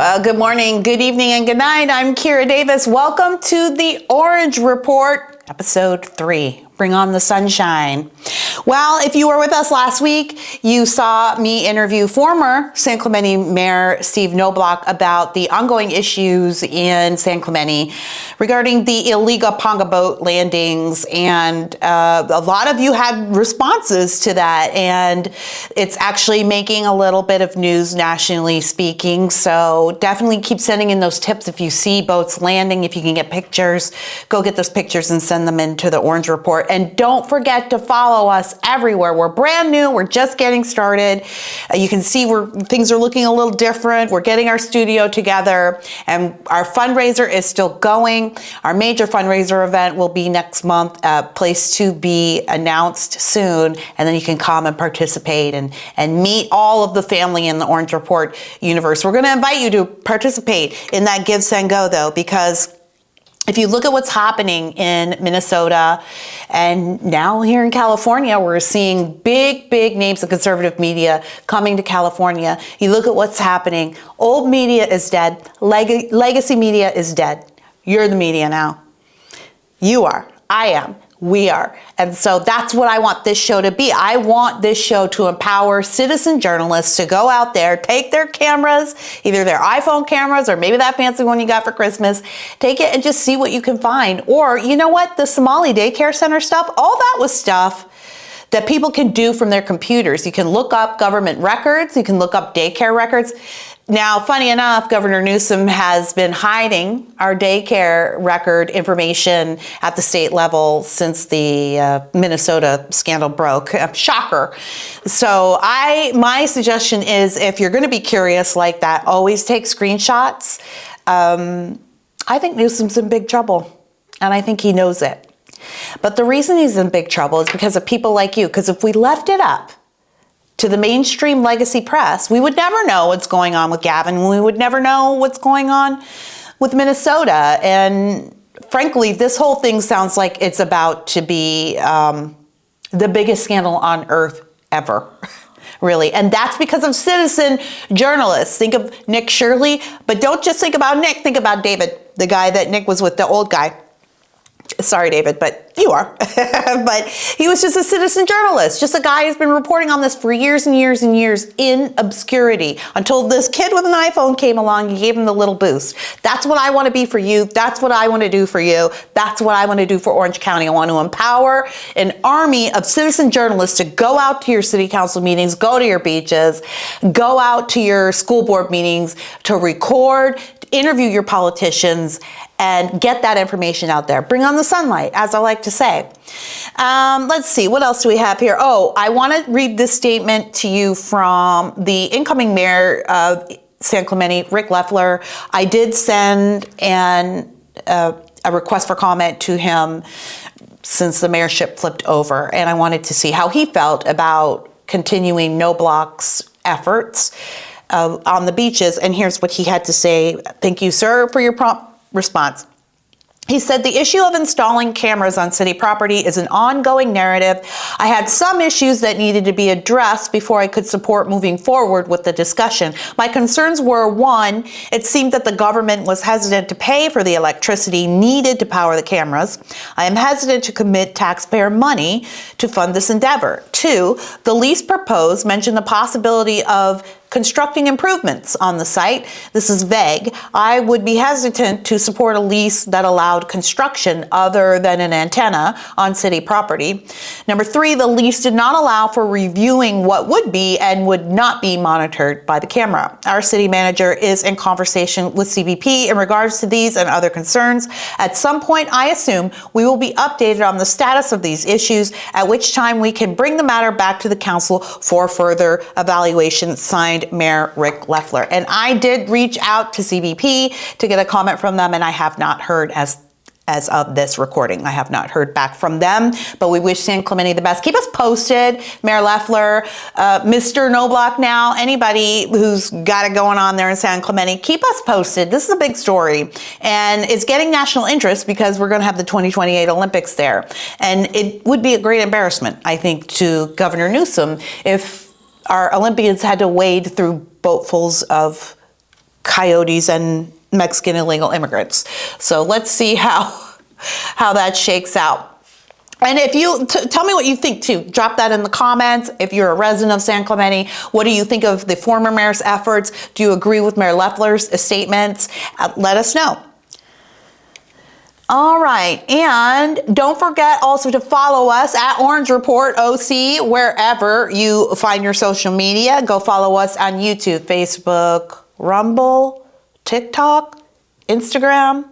Well, good morning, good evening, and good night. I'm Kira Davis. Welcome to the Orange Report, episode 3. Bring on the sunshine. Well, if you were with us last week, you saw me interview former San Clemente Mayor Steve Knobloch about the ongoing issues in San Clemente regarding the illegal Ponga boat landings. And a lot of you had responses to that. And it's actually making a little bit of news nationally speaking. So definitely keep sending in those tips. If you see boats landing, if you can get pictures, go get those pictures and send them into the Orange Report. And don't forget to follow us everywhere. We're brand new. We're just getting started. You can see things are looking a little different. We're getting our studio together, and our fundraiser is still going. Our major fundraiser event will be next month, a place to be announced soon, and then you can come and participate and meet all of the family in the Orange Report universe. We're going to invite you to participate in that Give, Send, Go, though, because if you look at what's happening in Minnesota and now here in California, we're seeing big names of conservative media coming to California. You look at what's happening. Old media is dead. Legacy media is dead. You're the media now. You are. I am. We are. And so that's what I want this show to be. I want this show to empower citizen journalists to go out there, take their cameras, either their iPhone cameras or maybe that fancy one you got for Christmas, take it and just see what you can find. Or, you know what, the Somali daycare center stuff, all that was stuff that people can do from their computers. You can look up government records, you can look up daycare records. Now, funny enough, Governor Newsom has been hiding our daycare record information at the state level since the Minnesota scandal broke. Shocker. So my suggestion is, if you're going to be curious like that, always take screenshots. I think Newsom's in big trouble, and I think he knows it. But the reason he's in big trouble is because of people like you, because if we left it up to the mainstream legacy press, we would never know what's going on with Gavin. We would never know what's going on with Minnesota. And frankly, this whole thing sounds like it's about to be the biggest scandal on earth ever, really. And that's because of citizen journalists. Think of Nick Shirley, but don't just think about Nick, think about David, the guy that Nick was with, the old guy. Sorry, David, but you are. But he was just a citizen journalist, just a guy who's been reporting on this for years and years and years in obscurity until this kid with an iPhone came along and gave him the little boost. That's what I want to be for you. That's what I want to do for you. That's what I want to do for Orange County. I want to empower an army of citizen journalists to go out to your city council meetings, go to your beaches, go out to your school board meetings, to record, interview your politicians, and get that information out there. Bring on the sunlight, as I like to say. Let's see, what else do we have here? Oh, I want to read this statement to you from the incoming mayor of San Clemente, Rick Leffler. I did send a request for comment to him since the mayorship flipped over, and I wanted to see how he felt about continuing Knobloch's efforts on the beaches. And here's what he had to say. Thank you, sir, for your prompt response. He said, the issue of installing cameras on city property is an ongoing narrative. I had some issues that needed to be addressed before I could support moving forward with the discussion. My concerns were, one, it seemed that the government was hesitant to pay for the electricity needed to power the cameras. I am hesitant to commit taxpayer money to fund this endeavor. Two, the lease proposed mentioned the possibility of constructing improvements on the site. This is vague. I would be hesitant to support a lease that allowed construction other than an antenna on city property. Number three, the lease did not allow for reviewing what would be and would not be monitored by the camera. Our city manager is in conversation with CBP in regards to these and other concerns. At some point, I assume we will be updated on the status of these issues, at which time we can bring the matter back to the council for further evaluation. Signed, Mayor Rick Leffler. And I did reach out to CBP to get a comment from them, and I have not heard as of this recording. I have not heard back from them, but we wish San Clemente the best. Keep us posted, Mayor Leffler, Mr. Knobloch now, anybody who's got it going on there in San Clemente, keep us posted. This is a big story, and it's getting national interest because we're going to have the 2028 Olympics there. And it would be a great embarrassment, I think, to Governor Newsom if our Olympians had to wade through boatfuls of coyotes and Mexican illegal immigrants. So let's see how that shakes out. And if you, tell me what you think too. Drop that in the comments. If you're a resident of San Clemente, what do you think of the former mayor's efforts? Do you agree with Mayor Loeffler's statements? Let us know. All right, and don't forget also to follow us at Orange Report OC, wherever you find your social media. Go follow us on YouTube, Facebook, Rumble, TikTok, Instagram,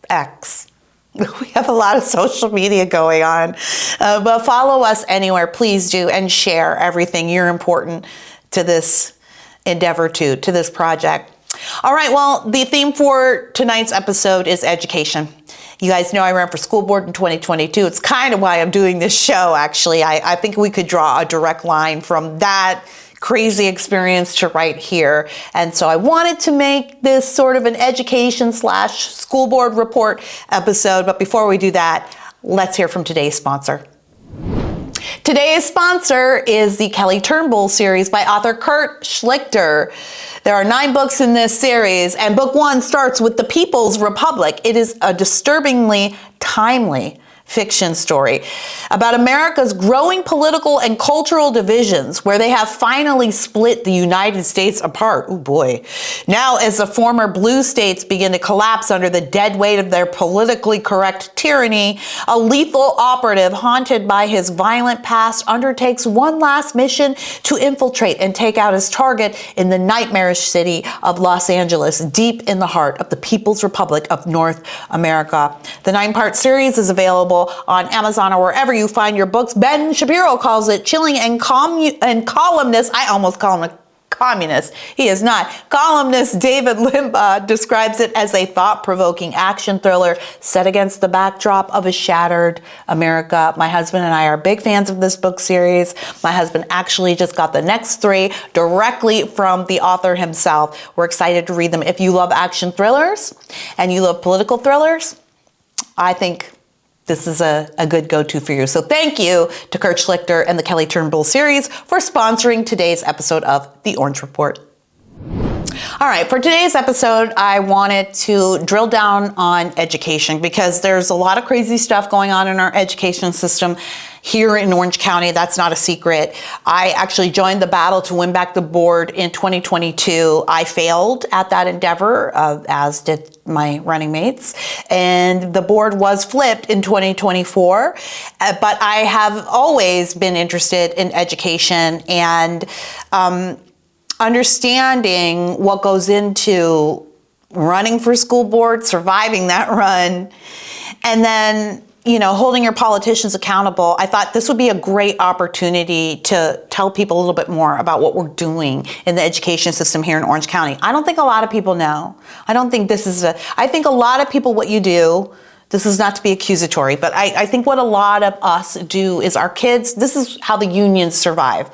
X. We have a lot of social media going on, but follow us anywhere, please do, and share everything. You're important to this endeavor, to this project. All right, well, the theme for tonight's episode is education. You guys know I ran for school board in 2022. It's kind of why I'm doing this show, actually. I think we could draw a direct line from that crazy experience to right here. And so I wanted to make this sort of an education / school board report episode. But before we do that, let's hear from today's sponsor. Today's sponsor is the Kelly Turnbull series by author Kurt Schlichter. There are 9 books in this series, and book 1 starts with the People's Republic. It is a disturbingly timely fiction story about America's growing political and cultural divisions, where they have finally split the United States apart. Oh boy. Now, as the former blue states begin to collapse under the dead weight of their politically correct tyranny, a lethal operative haunted by his violent past undertakes one last mission to infiltrate and take out his target in the nightmarish city of Los Angeles, deep in the heart of the People's Republic of North America. The 9-part series is available on Amazon or wherever you find your books. Ben Shapiro calls it chilling and columnist. I almost call him a communist. He is not. Columnist David Limbaugh describes it as a thought-provoking action thriller set against the backdrop of a shattered America. My husband and I are big fans of this book series. My husband actually just got the next 3 directly from the author himself. We're excited to read them. If you love action thrillers and you love political thrillers, I think this is a good go-to for you. So thank you to Kurt Schlichter and the Kelly Turnbull series for sponsoring today's episode of The Orange Report. All right, for today's episode, I wanted to drill down on education because there's a lot of crazy stuff going on in our education system here in Orange County. That's not a secret. I actually joined the battle to win back the board in 2022. I failed at that endeavor, as did my running mates, and the board was flipped in 2024. But I have always been interested in education and understanding what goes into running for school board, surviving that run, and then holding your politicians accountable. I thought this would be a great opportunity to tell people a little bit more about what we're doing in the education system here in Orange County. I don't think a lot of people know. I think a lot of people, what you do, this is not to be accusatory, but I think what a lot of us do is our kids, this is how the unions survive.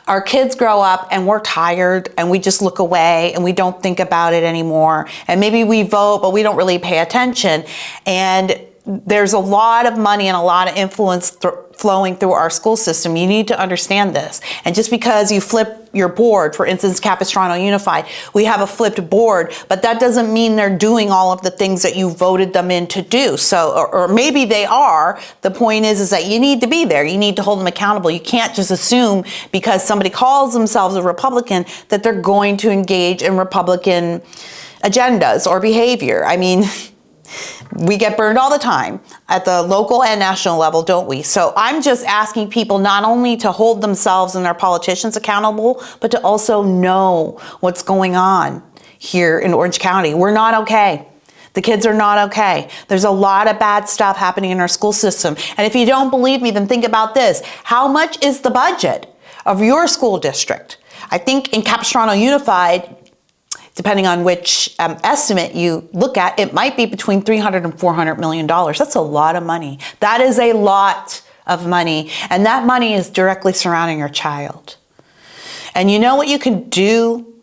Our kids grow up and we're tired and we just look away and we don't think about it anymore. And maybe we vote, but we don't really pay attention. And there's a lot of money and a lot of influence flowing through our school system. You need to understand this. And just because you flip your board, for instance, Capistrano Unified, we have a flipped board, but that doesn't mean they're doing all of the things that you voted them in to do. So, or maybe they are. The point is that you need to be there. You need to hold them accountable. You can't just assume because somebody calls themselves a Republican that they're going to engage in Republican agendas or behavior. I mean, we get burned all the time at the local and national level, don't we? So I'm just asking people not only to hold themselves and their politicians accountable, but to also know what's going on here in Orange County. We're not okay. The kids are not okay. There's a lot of bad stuff happening in our school system. And if you don't believe me, then think about this. How much is the budget of your school district? I think in Capistrano Unified, depending on which estimate you look at, it might be between $300 and $400 million. That's a lot of money. That is a lot of money. And that money is directly surrounding your child. And you know what you can do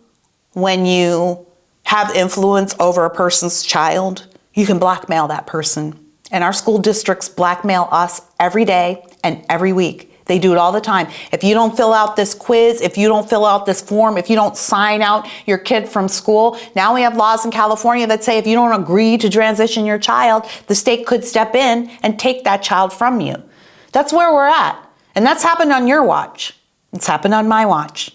when you have influence over a person's child? You can blackmail that person. And our school districts blackmail us every day and every week They do it all the time. If you don't fill out this quiz, if you don't fill out this form, if you don't sign out your kid from school, now we have laws in California that say if you don't agree to transition your child, the state could step in and take that child from you. That's where we're at. And that's happened on your watch. It's happened on my watch.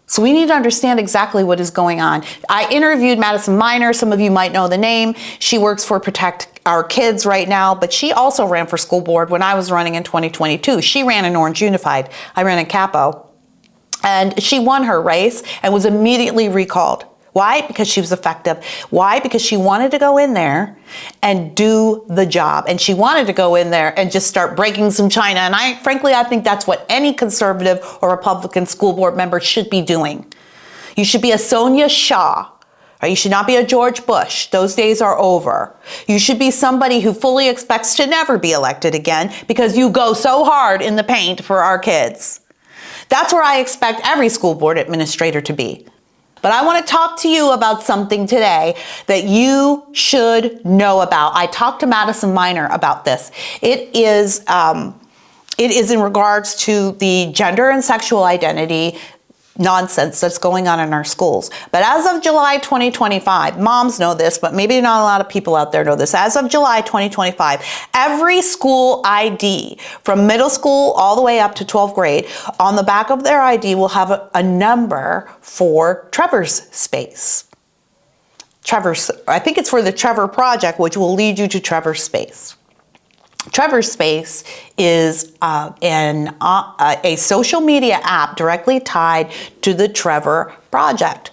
So we need to understand exactly what is going on. I interviewed Madison Miner. Some of you might know the name. She works for Protect Our Kids right now, but she also ran for school board when I was running in 2022. She ran in Orange Unified. I ran in Capo. And she won her race and was immediately recalled. Why? Because she was effective. Why? Because she wanted to go in there and do the job. And she wanted to go in there and just start breaking some china. And frankly, I think that's what any conservative or Republican school board member should be doing. You should be a Sonia Shaw. Right? You should not be a George Bush. Those days are over. You should be somebody who fully expects to never be elected again because you go so hard in the paint for our kids. That's where I expect every school board administrator to be. But I want to talk to you about something today that you should know about. I talked to Madison Miner about this. It is in regards to the gender and sexual identity nonsense that's going on in our schools. But as of July 2025, moms know this, but maybe not a lot of people out there know this. As of July 2025, every school ID from middle school all the way up to 12th grade, on the back of their ID will have a number for Trevor's Space. I think it's for the Trevor Project, which will lead you to Trevor's Space. Trevor's Space is a social media app directly tied to the Trevor Project.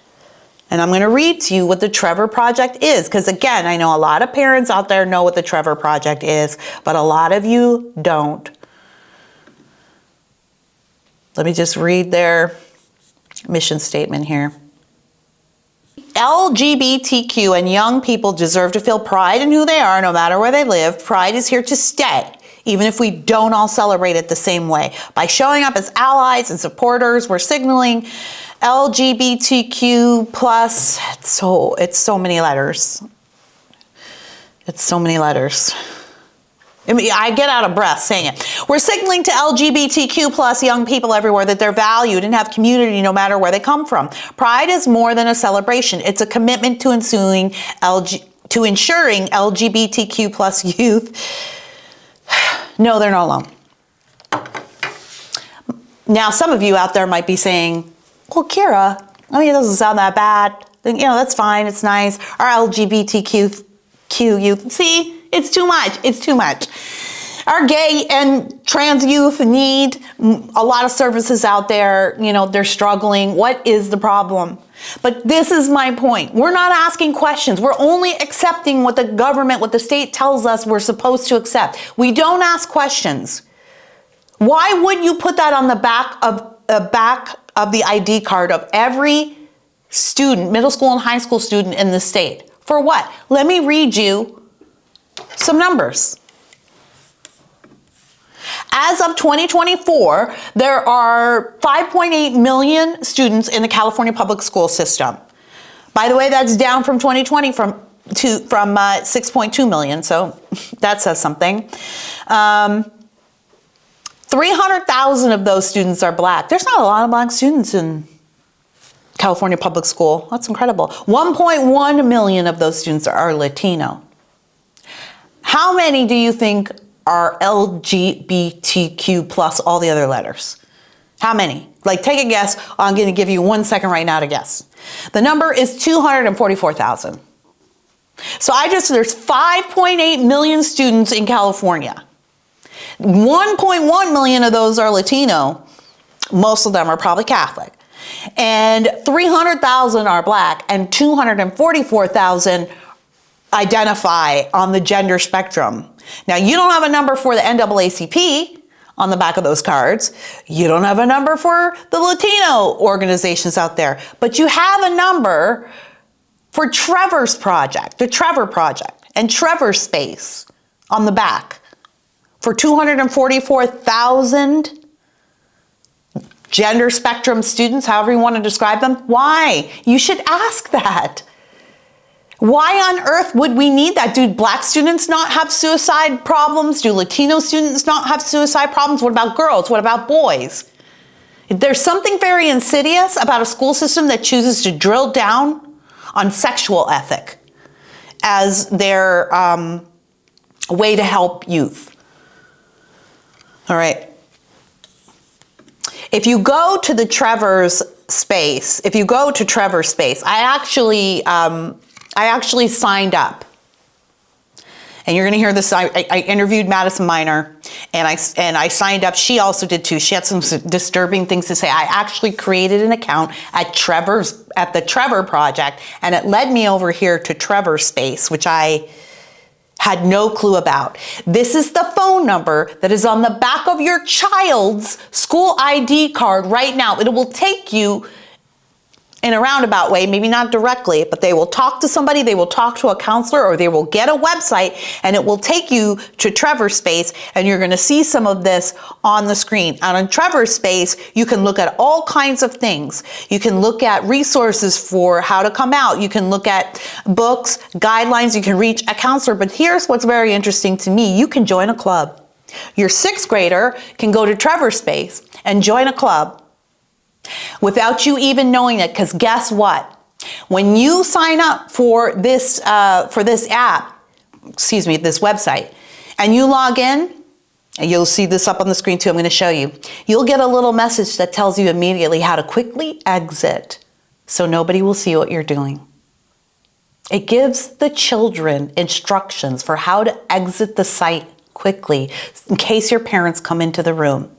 And I'm going to read to you what the Trevor Project is, because again, I know a lot of parents out there know what the Trevor Project is, but a lot of you don't. Let me just read their mission statement here. LGBTQ and young people deserve to feel pride in who they are, no matter where they live. Pride is here to stay, even if we don't all celebrate it the same way. By showing up as allies and supporters, we're signaling LGBTQ plus. It's so many letters. It's so many letters. I get out of breath saying it. We're signaling to LGBTQ plus young people everywhere that they're valued and have community no matter where they come from. Pride is more than a celebration. It's a commitment to ensuring LGBTQ plus youth. No, they're not alone. Now, some of you out there might be saying, well, Kira, it doesn't sound that bad. That's fine. It's nice. Our LGBTQ youth. See? It's too much. It's too much. Our gay and trans youth need a lot of services out there. They're struggling. What is the problem? But this is my point. We're not asking questions. We're only accepting what the government, what the state tells us we're supposed to accept. We don't ask questions. Why would you put that on the back of the ID card of every student, middle school and high school student in the state? For what? Let me read you some numbers. As of 2024, there are 5.8 million students in the California public school system. By the way, that's down from 2020 from 6.2 million, so that says something. 300,000 of those students are Black. There's not a lot of Black students in California public school. That's incredible. 1.1 million of those students are Latino. How many do you think are LGBTQ plus all the other letters? How many? Take a guess. I'm going to give you 1 second right now to guess. The number is 244,000. So there's 5.8 million students in California. 1.1 million of those are Latino. Most of them are probably Catholic. And 300,000 are Black, and 244,000 identify on the gender spectrum. Now, you don't have a number for the NAACP on the back of those cards. You don't have a number for the Latino organizations out there, but you have a number for Trevor's Project, the Trevor Project, and Trevor's Space on the back for 244,000 gender spectrum students, however you want to describe them. Why? You should ask that. Why on earth would we need that? Do Black students not have suicide problems? Do Latino students not have suicide problems? What about girls? What about boys? There's something very insidious about a school system that chooses to drill down on sexual ethic as their way to help youth. All right. If you go to the Trevor's space, I actually signed up. And you're going to hear this. I interviewed Madison Minor, and I signed up. She also did too. She had some disturbing things to say. I actually created an account at the Trevor Project, and it led me over here to Trevor's space, which I had no clue about. This is the phone number that is on the back of your child's school ID card right now. It will take you in a roundabout way, maybe not directly, but they will talk to somebody, they will talk to a counselor, or they will get a website, and it will take you to Trevor's Space, and you're gonna see some of this on the screen. And on Trevor's Space, you can look at all kinds of things. You can look at resources for how to come out. You can look at books, guidelines, you can reach a counselor, but here's what's very interesting to me. You can join a club. Your 6th grader can go to Trevor's Space and join a club without you even knowing it, because guess what? When you sign up for this website, and you log in, and you'll see this up on the screen too, I'm going to show you, you'll get a little message that tells you immediately how to quickly exit so nobody will see what you're doing. It gives the children instructions for how to exit the site quickly in case your parents come into the room.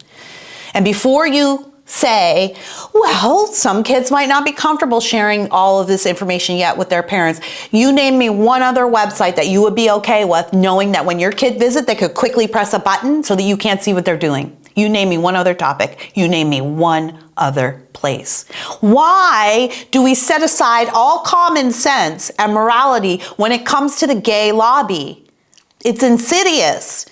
And before you say, well, some kids might not be comfortable sharing all of this information yet with their parents, you name me one other website that you would be okay with, knowing that when your kid visits, they could quickly press a button so that you can't see what they're doing. You name me one other topic. You name me one other place. Why do we set aside all common sense and morality when it comes to the gay lobby? It's insidious.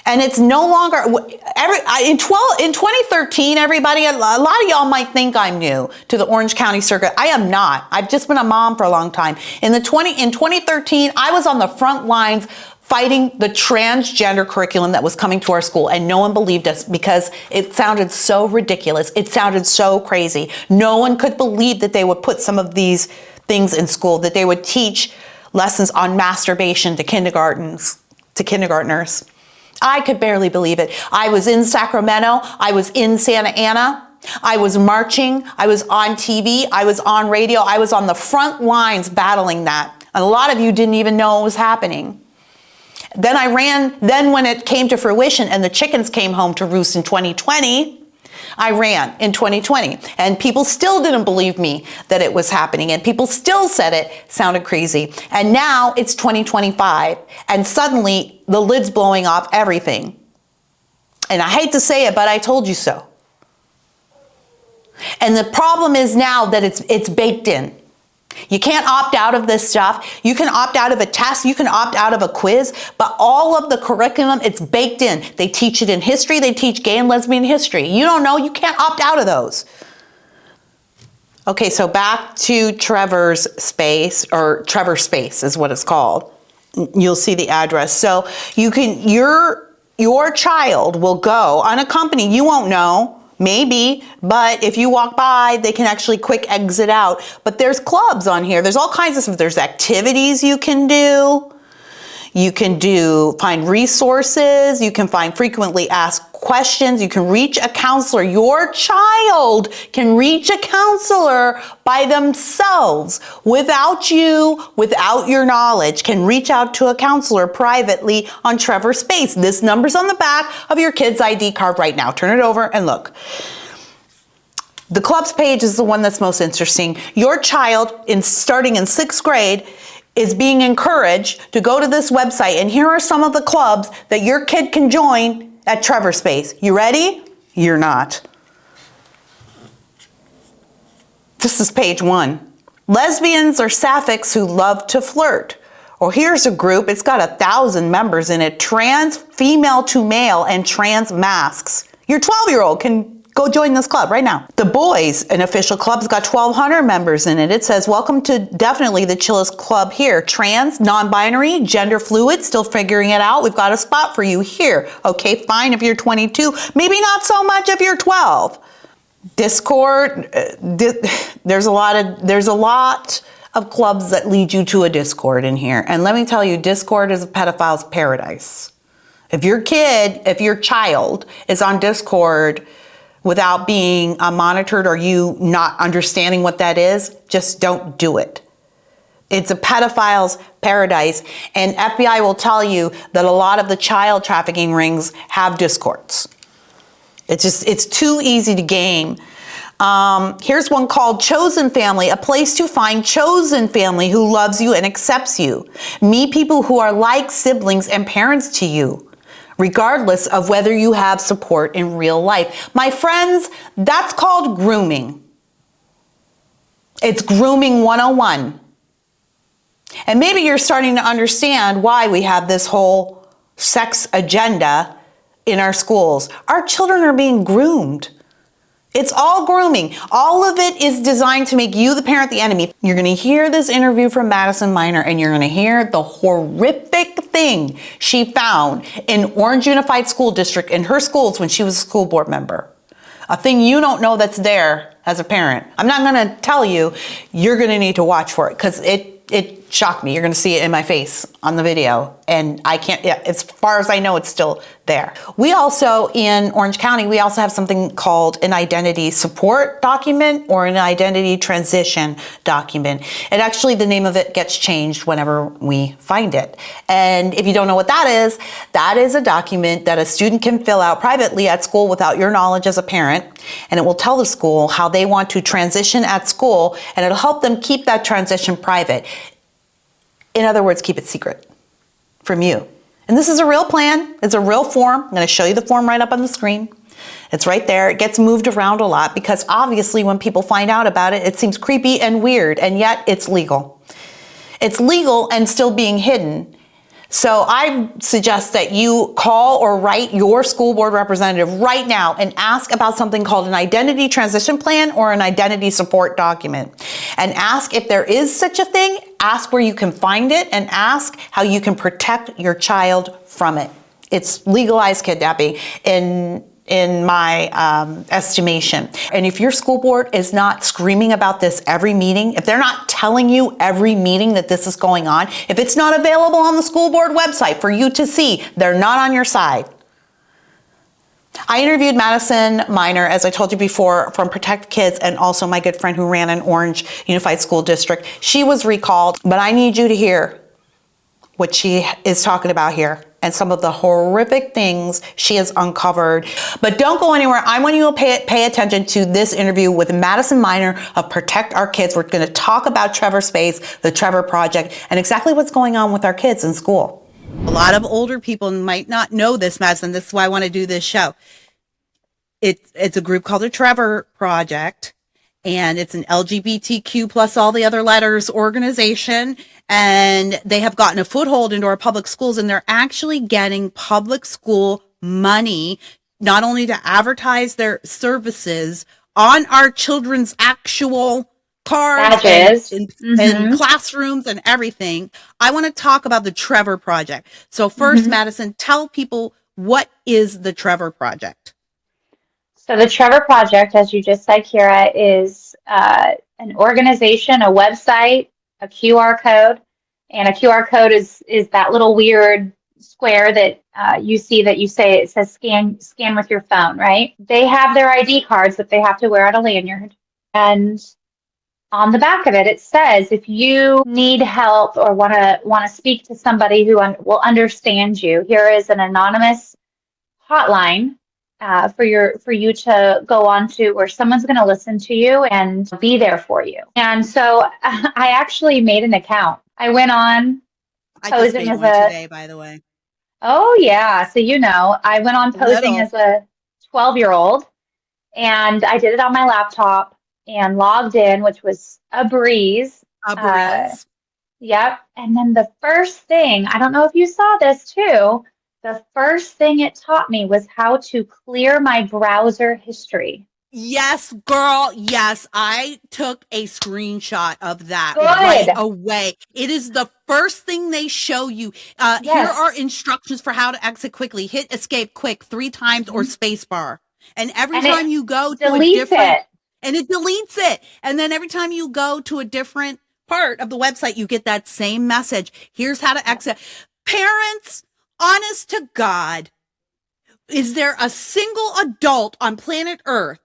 And it's no longer, in 2013, everybody, a lot of y'all might think I'm new to the Orange County Circuit. I am not. I've just been a mom for a long time. In 2013, I was on the front lines fighting the transgender curriculum that was coming to our school, and no one believed us because it sounded so ridiculous. It sounded so crazy. No one could believe that they would put some of these things in school, that they would teach lessons on masturbation to kindergartners. I could barely believe it. I was in Sacramento. I was in Santa Ana. I was marching. I was on TV. I was on radio. I was on the front lines battling that. And a lot of you didn't even know it was happening. Then when it came to fruition and the chickens came home to roost in 2020, I ran in 2020, and people still didn't believe me that it was happening, and people still said it sounded crazy. And now it's 2025, and suddenly the lid's blowing off everything. And I hate to say it, but I told you so. And the problem is now that it's baked in. You can't opt out of this stuff. You can opt out of a test. You can opt out of a quiz. But all of the curriculum, it's baked in. They teach it in history. They teach gay and lesbian history. You don't know. You can't opt out of those. Okay, so back to Trevor's Space, or Trevor Space is what it's called. You'll see the address. So you can, your child will go unaccompanied. You won't know. Maybe, but if you walk by, they can actually quick exit out. But there's clubs on here. There's all kinds of stuff. There's activities you can do. You can find resources. You can find frequently asked questions. You can reach a counselor. Your child can reach a counselor by themselves without your knowledge, can reach out to a counselor privately on Trevor Space. This number's on the back of your kid's ID card right now. Turn it over and look. The clubs page is the one that's most interesting. Your child, starting in 6th grade, is being encouraged to go to this website, and here are some of the clubs that your kid can join at Trevor Space. You ready? You're not. This is page 1. Lesbians or sapphics who love to flirt. Or here's a group, it's got 1,000 members in it, trans female to male and trans masks. Your 12-year-old can Go join this club right now. The boys, an official club's got 1,200 members in it. It says, welcome to definitely the chillest club here. Trans, non-binary, gender fluid, still figuring it out. We've got a spot for you here. Okay, fine if you're 22. Maybe not so much if you're 12. Discord, there's a lot of clubs that lead you to a Discord in here. And let me tell you, Discord is a pedophile's paradise. If your child is on Discord without being monitored or you not understanding what that is, just don't do it. It's a pedophile's paradise, and FBI will tell you that a lot of the child trafficking rings have Discords. It's too easy to game. Here's one called Chosen Family, a place to find chosen family who loves you and accepts you. Meet people who are like siblings and parents to you, regardless of whether you have support in real life. My friends, that's called grooming. It's grooming 101. And maybe you're starting to understand why we have this whole sex agenda in our schools. Our children are being groomed. It's all grooming. All of it is designed to make you, the parent, the enemy. You're going to hear this interview from Madison Miner, and you're going to hear the horrific thing she found in Orange Unified School District in her schools when she was a school board member. A thing you don't know that's there as a parent. I'm not going to tell you. You're going to need to watch for it because it shocked me. You're going to see it in my face on the video. And I can't, as far as I know, it's still there. We also, in Orange County, we also have something called an identity support document or an identity transition document. And actually, the name of it gets changed whenever we find it. And if you don't know what that is a document that a student can fill out privately at school without your knowledge as a parent. And it will tell the school how they want to transition at school, and it'll help them keep that transition private. In other words, keep it secret from you. And this is a real plan. It's a real form. I'm going to show you the form right up on the screen. It's right there. It gets moved around a lot because obviously when people find out about it, it seems creepy and weird, and yet it's legal. It's legal and still being hidden. So I suggest that you call or write your school board representative right now and ask about something called an identity transition plan or an identity support document. And ask if there is such a thing, ask where you can find it, and ask how you can protect your child from it. It's legalized kidnapping in my estimation. And if your school board is not screaming about this every meeting, if they're not telling you every meeting that this is going on, if it's not available on the school board website for you to see, they're not on your side. I interviewed Madison Miner, as I told you before, from Protect Kids, and also my good friend who ran an Orange Unified School District. She was recalled, but I need you to hear what she is talking about here and some of the horrific things she has uncovered. But don't go anywhere. I want you to pay attention to this interview with Madison Miner of Protect Our Kids. We're going to talk about Trevor Space, the Trevor Project, and exactly what's going on with our kids in school. A lot of older people might not know this, Madison. This is why I want to do this show. It's a group called the Trevor Project, and it's an LGBTQ plus all the other letters organization. And they have gotten a foothold into our public schools, and they're actually getting public school money, not only to advertise their services on our children's actual cards and classrooms and everything. I want to talk about the Trevor Project. So first, Madison, tell people, what is the Trevor Project? So the Trevor Project, as you just said, Kira, is an organization, a website, a QR code, and a QR code is that little weird square that you see that you say, it says scan with your phone, right? They have their ID cards that they have to wear on a lanyard, and on the back of it, it says, if you need help or want to speak to somebody who will understand you, here is an anonymous hotline for you to go on to, where someone's going to listen to you and be there for you. And so I actually made an account. I went on posing as a today, by the way. Oh yeah, so I went on posing as a 12-year-old, and I did it on my laptop and logged in, which was a breeze. Yep. And then the first thing, I don't know if you saw this too, the first thing it taught me was how to clear my browser history. Yes, girl. Yes, I took a screenshot of that right Good. away. It is the first thing they show you. Here Yes. are instructions for how to exit quickly. Hit escape quick 3 times or Mhm. space bar. And every And it time you go to a deletes different, it. and it deletes it. And then every time you go to a different part of the website, you get that same message. Here's how to exit. Parents, honest to God, is there a single adult on planet Earth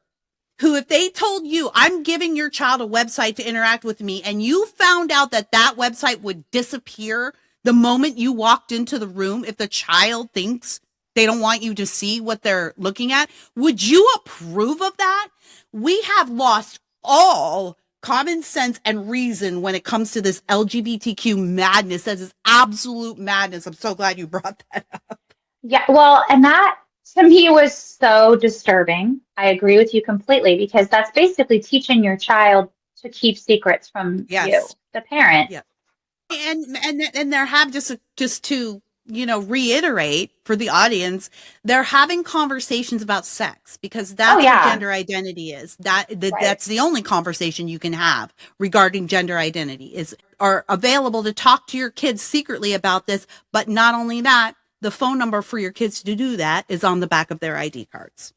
who, if they told you, I'm giving your child a website to interact with me, and you found out that that website would disappear the moment you walked into the room, if the child thinks they don't want you to see what they're looking at, would you approve of that? We have lost all common sense and reason when it comes to this LGBTQ madness. That is absolute madness. I'm so glad you brought that up. Yeah, well, and that to me was so disturbing. I agree with you completely because that's basically teaching your child to keep secrets from you, Yes. the parent. Yeah. And there have just to reiterate for the audience, they're having conversations about sex because Oh, that's what yeah, gender identity is. right. That's the only conversation you can have regarding gender identity is are available to talk to your kids secretly about this. But not only that, the phone number for your kids to do that is on the back of their ID cards.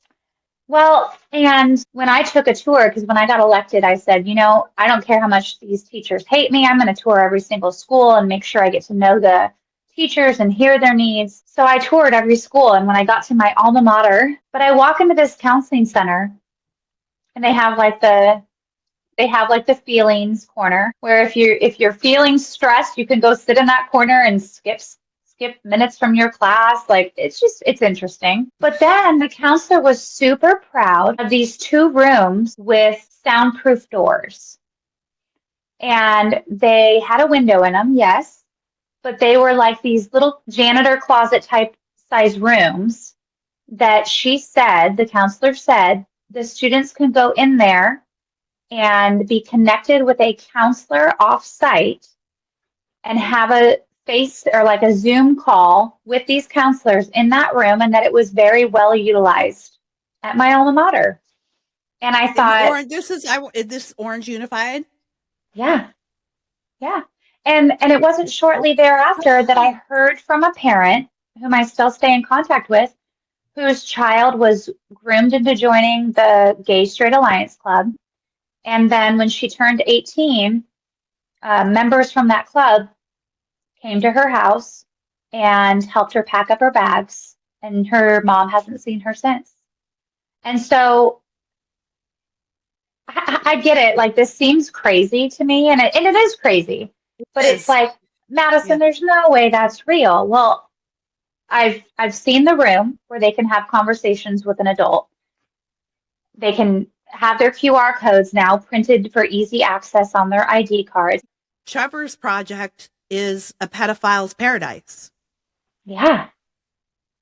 Well, and when I took a tour, because when I got elected, I said, I don't care how much these teachers hate me. I'm going to tour every single school and make sure I get to know the teachers and hear their needs. So I toured every school. And when I got to my alma mater, but I walk into this counseling center and they have like the feelings corner where if you're feeling stressed, you can go sit in that corner and skip minutes from your class. Like it's interesting. But then the counselor was super proud of these 2 rooms with soundproof doors. And they had a window in them, yes, but they were like these little janitor closet type size rooms that the counselor said, the students can go in there and be connected with a counselor off-site and have a face or like a Zoom call with these counselors in that room, and that it was very well utilized at my alma mater. And I And thought, is this Orange Unified? yeah, yeah. And it wasn't shortly thereafter that I heard from a parent whom I still stay in contact with, whose child was groomed into joining the Gay Straight Alliance Club. And then when she turned 18, members from that club came to her house and helped her pack up her bags, and her mom hasn't seen her since. And so I get it. Like, this seems crazy to me, and it is crazy, but it's Is. like, Yeah. Madison, there's no way that's real. Well, I've seen the room where they can have conversations with an adult. They can have their QR codes now printed for easy access on their ID cards. Trevor's project is a pedophile's paradise. Yeah.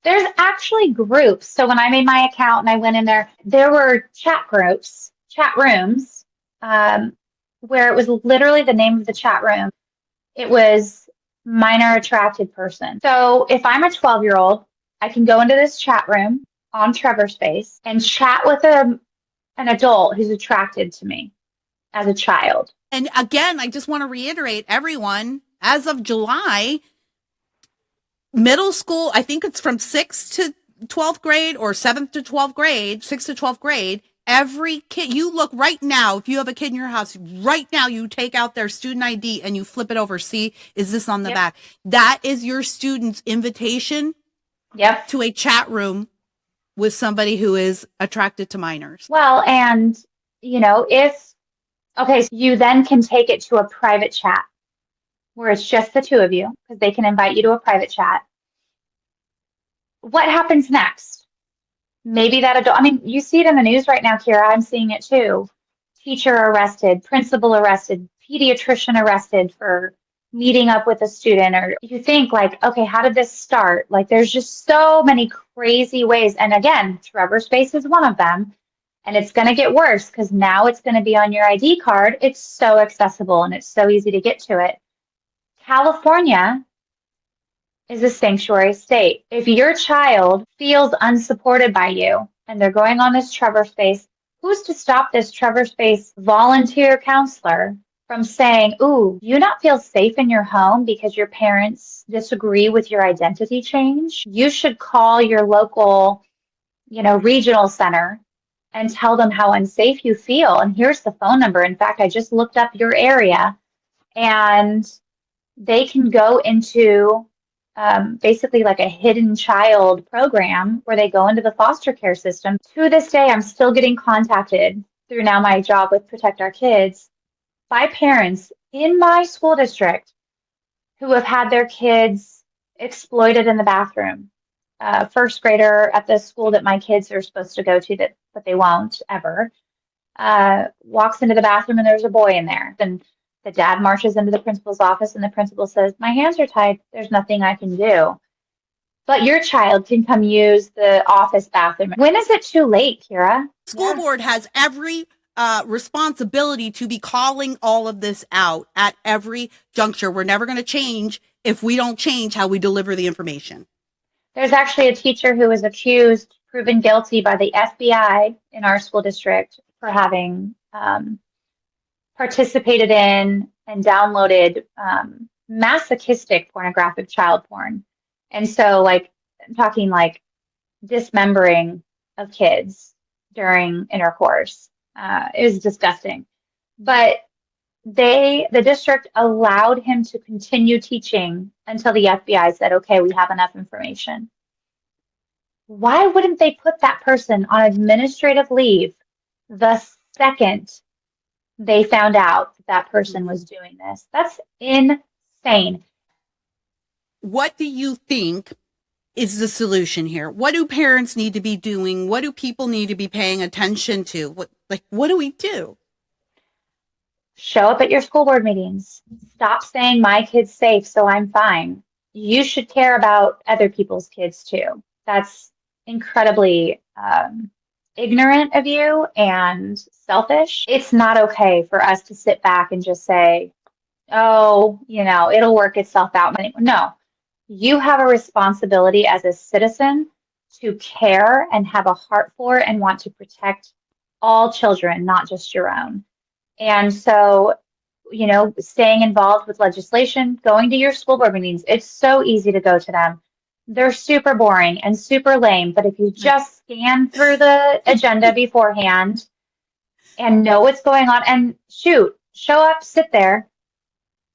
There's actually groups. So when I made my account and I went in there were chat groups, chat rooms, where it was literally the name of the chat room. It was minor attracted person. So if I'm a 12-year-old, I can go into this chat room on Trevor Space and chat with an adult who's attracted to me as a child. And again, I just want to reiterate, everyone, as of July, middle school, I think it's from 6th to 12th grade or 7th to 12th grade, 6th to 12th grade, every kid, you look right now, if you have a kid in your house, right now, you take out their student ID and you flip it over. See, is this on the Yep. back? That is your student's invitation Yep. to a chat room with somebody who is attracted to minors. Well, and okay, so you then can take it to a private chat where it's just the 2 of you because they can invite you to a private chat. What happens next? Maybe that adult, I mean, you see it in the news right now, Kira. I'm seeing it too. Teacher arrested, principal arrested, pediatrician arrested for meeting up with a student. Or you think, like, okay, how did this start? Like, there's just so many crazy ways. And again, Trevor Space is one of them. And it's going to get worse because now it's going to be on your ID card. It's so accessible and it's so easy to get to it. California is a sanctuary state. If your child feels unsupported by you and they're going on this Trevor Space, who's to stop this Trevor Space volunteer counselor from saying, ooh, you not feel safe in your home because your parents disagree with your identity change? You should call your local, regional center and tell them how unsafe you feel. And here's the phone number. In fact, I just looked up your area, and they can go into basically like a hidden child program where they go into the foster care system. To this day, I'm still getting contacted through now my job with Protect Our Kids by parents in my school district who have had their kids exploited in the bathroom. First grader at the school that my kids are supposed to go to, but they won't ever, walks into the bathroom and there's a boy in there. Then the dad marches into the principal's office and the principal says, my hands are tied. There's nothing I can do. But your child can come use the office bathroom. When is it too late, Kira? School board has every responsibility to be calling all of this out at every juncture. We're never going to change if we don't change how we deliver the information. There's actually a teacher who was accused, proven guilty by the FBI in our school district for having participated in and downloaded masochistic pornographic child porn. And so, I'm talking like dismembering of kids during intercourse. It was disgusting. But the district allowed him to continue teaching until the FBI said, okay, we have enough information. Why wouldn't they put that person on administrative leave the second they found out that person was doing this? That's insane. What do you think is the solution here? What do parents need to be doing? What do people need to be paying attention to? What do we do? Show up at your school board meetings. Stop saying my kid's safe, so I'm fine. You should care about other people's kids too. That's incredibly ignorant of you and selfish. It's not okay for us to sit back and just say, oh, it'll work itself out. No, you have a responsibility as a citizen to care and have a heart for and want to protect all children, not just your own. And so, staying involved with legislation, going to your school board meetings, it's so easy to go to them. They're super boring and super lame, but if you just scan through the agenda beforehand and know what's going on and show up, sit there,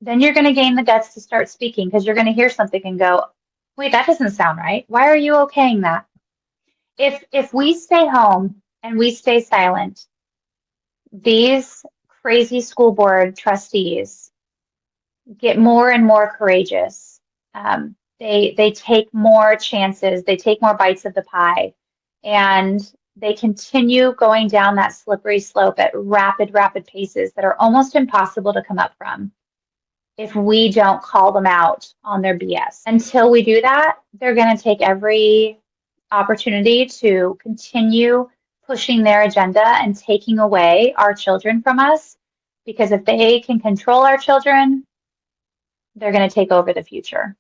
then you're going to gain the guts to start speaking, because you're going to hear something and go, wait, that doesn't sound right. Why are you okaying that? If we stay home and we stay silent, these crazy school board trustees get more and more courageous. They take more chances. They take more bites of the pie, and they continue going down that slippery slope at rapid paces that are almost impossible to come up from if we don't call them out on their BS. Until we do that, they're going to take every opportunity to continue pushing their agenda and taking away our children from us, because if they can control our children, they're going to take over the future.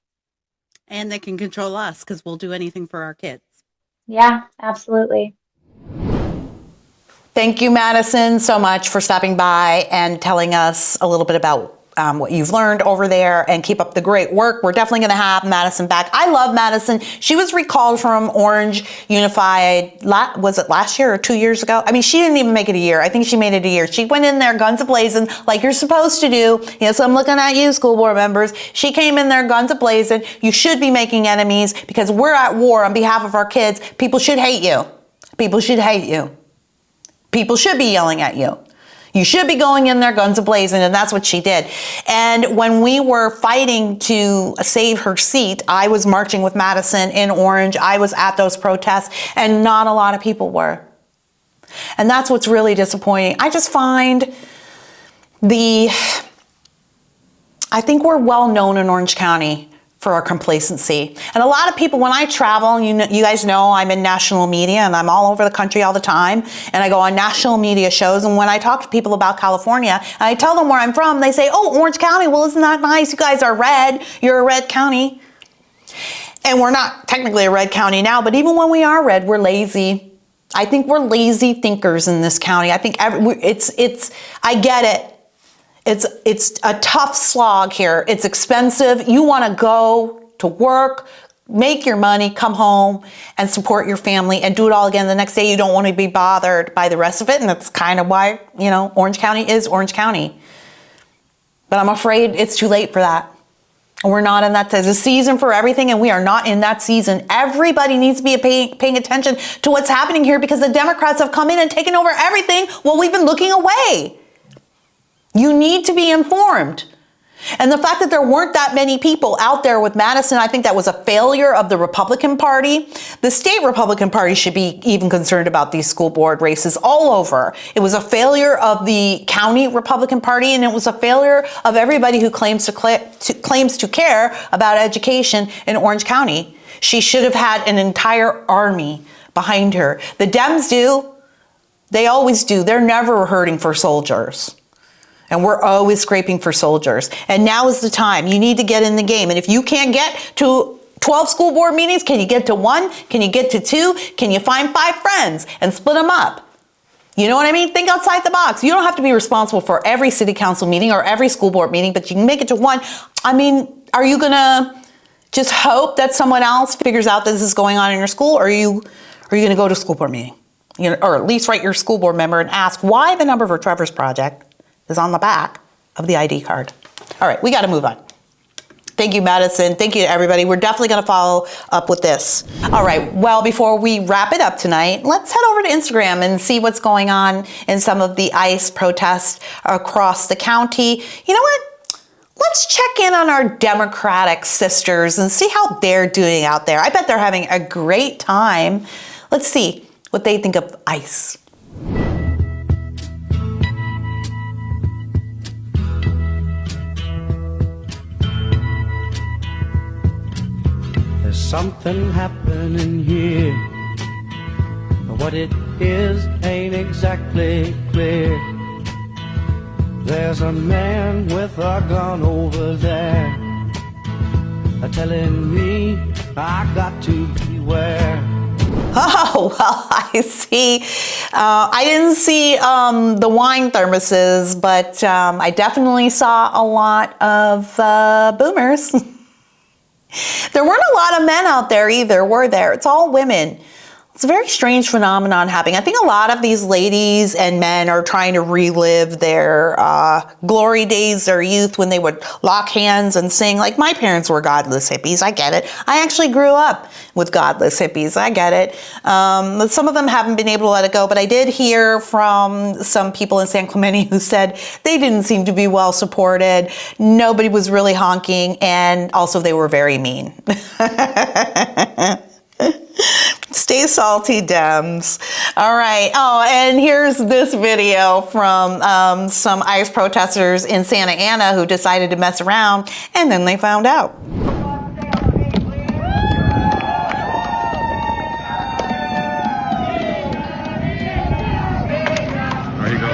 And they can control us, because we'll do anything for our kids. Yeah, absolutely. Thank you, Madison, so much for stopping by and telling us a little bit about what you've learned over there, and keep up the great work. We're definitely going to have Madison back. I love Madison. She was recalled from Orange Unified, was it last year or 2 years ago? I mean, she didn't even make it a year. I think she made it a year. She went in there guns a-blazing like you're supposed to do. So I'm looking at you, school board members. She came in there guns a-blazing. You should be making enemies, because we're at war on behalf of our kids. People should hate you. People should hate you. People should be yelling at you. You should be going in there guns a-blazing, and that's what she did. And when we were fighting to save her seat, I was marching with Madison in Orange. I was at those protests, and not a lot of people were. And that's what's really disappointing. I just find I think we're well known in Orange County for our complacency. And a lot of people, when I travel, you guys know I'm in national media and I'm all over the country all the time. And I go on national media shows. And when I talk to people about California and I tell them where I'm from, they say, oh, Orange County. Well, isn't that nice? You guys are red. You're a red county. And we're not technically a red county now, but even when we are red, we're lazy. I think we're lazy thinkers in this county. I think I get it. It's a tough slog here. It's expensive. You want to go to work, make your money, come home and support your family and do it all again the next day. You don't want to be bothered by the rest of it. And that's kind of why, Orange County is Orange County. But I'm afraid it's too late for that. We're not in that. There's a season for everything, and we are not in that season. Everybody needs to be paying attention to what's happening here because the Democrats have come in and taken over everything while we've been looking away. You need to be informed. And the fact that there weren't that many people out there with Madison, I think that was a failure of the Republican Party. The state Republican Party should be even concerned about these school board races all over. It was a failure of the county Republican Party, and it was a failure of everybody who claims to care about education in Orange County. She should have had an entire army behind her. The Dems do. They always do. They're never hurting for soldiers. And we're always scraping for soldiers. And now is the time. You need to get in the game. And if you can't get to 12 school board meetings, can you get to 1? Can you get to 2? Can you find 5 friends and split them up? You know what I mean? Think outside the box. You don't have to be responsible for every city council meeting or every school board meeting, but you can make it to 1. I mean, are you going to just hope that someone else figures out that this is going on in your school? Or are you going to go to a school board meeting? Or at least write your school board member and ask why the number for Trevor's project is on the back of the ID card. All right, we got to move on. Thank you, Madison. Thank you to everybody. We're definitely going to follow up with this. All right, well, before we wrap it up tonight, let's head over to Instagram and see what's going on in some of the ICE protests across the county. You know what? Let's check in on our Democratic sisters and see how they're doing out there. I bet they're having a great time. Let's see what they think of ICE. There's something happening here. What it is ain't exactly clear. There's a man with a gun over there, telling me I got to beware. Oh, well, I see. I didn't see the wine thermoses, but I definitely saw a lot of boomers. There weren't a lot of men out there either, were there? It's all women. It's a very strange phenomenon happening. I think a lot of these ladies and men are trying to relive their glory days, their youth, when they would lock hands and sing. Like, my parents were godless hippies. I get it. I actually grew up with godless hippies. I get it. Some of them haven't been able to let it go, but I did hear from some people in San Clemente who said they didn't seem to be well supported. Nobody was really honking, and also they were very mean. Stay salty, Dems. All right. Oh, and here's this video from some ICE protesters in Santa Ana who decided to mess around, and then they found out. There you go.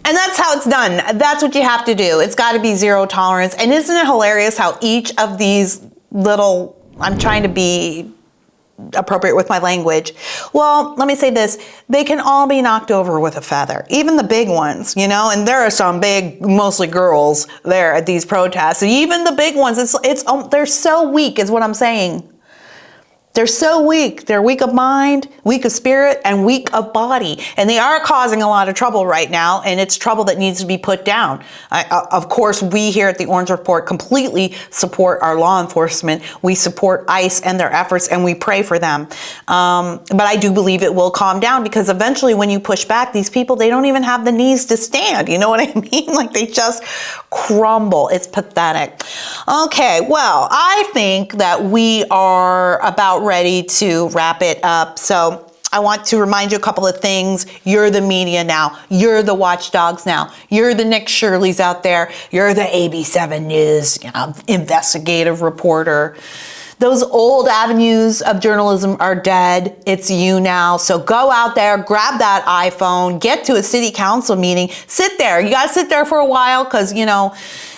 And that's how it's done. That's what you have to do. It's got to be zero tolerance. And isn't it hilarious how each of these little, I'm trying to be appropriate with my language. Well, let me say this. They can all be knocked over with a feather. Even the big ones, and there are some big, mostly girls there at these protests. And even the big ones, they're so weak is what I'm saying. They're so weak. They're weak of mind, weak of spirit, and weak of body. And they are causing a lot of trouble right now, and it's trouble that needs to be put down. Of course, we here at the Orange Report completely support our law enforcement. We support ICE and their efforts, and we pray for them. But I do believe it will calm down, because eventually when you push back, these people, they don't even have the knees to stand. You know what I mean? Like, they just crumble. It's pathetic. Okay, well, I think that we are about ready to wrap it up. So I want to remind you a couple of things. You're the media now. You're the watchdogs now. You're the Nick Shirleys out there. You're the AB7 News, investigative reporter. Those old avenues of journalism are dead. It's you now. So go out there, grab that iPhone, get to a city council meeting, sit there. You got to sit there for a while, because,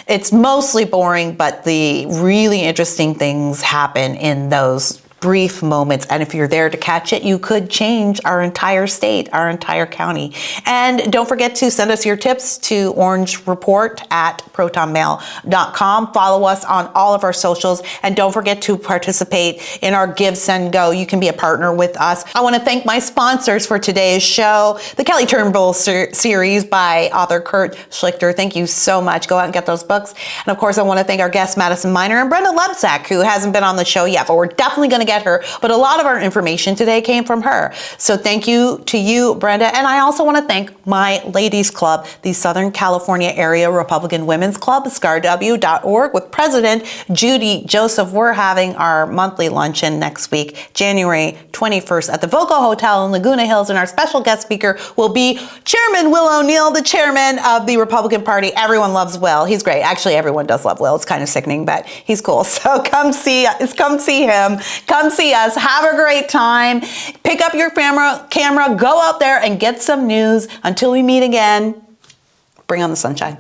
it's mostly boring, but the really interesting things happen in those brief moments. And if you're there to catch it, you could change our entire state, our entire county. And don't forget to send us your tips to orangereport@protonmail.com. Follow us on all of our socials. And don't forget to participate in our Give, Send, Go. You can be a partner with us. I want to thank my sponsors for today's show, the Kelly Turnbull series by author Kurt Schlichter. Thank you so much. Go out and get those books. And of course, I want to thank our guests, Madison Miner and Brenda Lebsack, who hasn't been on the show yet, but we're definitely going to get her. But a lot of our information today came from her. So thank you to you, Brenda. And I also want to thank my ladies club, the Southern California Area Republican Women's Club, scarw.org, with President Judy Joseph. We're having our monthly luncheon next week, January 21st at the Voco Hotel in Laguna Hills. And our special guest speaker will be Chairman Will O'Neill, the chairman of the Republican Party. Everyone loves Will. He's great. Actually, everyone does love Will. It's kind of sickening, but he's cool. So come see him. Come see us. Have a great time. Pick up your camera, go out there and get some news. Until we meet again, bring on the sunshine.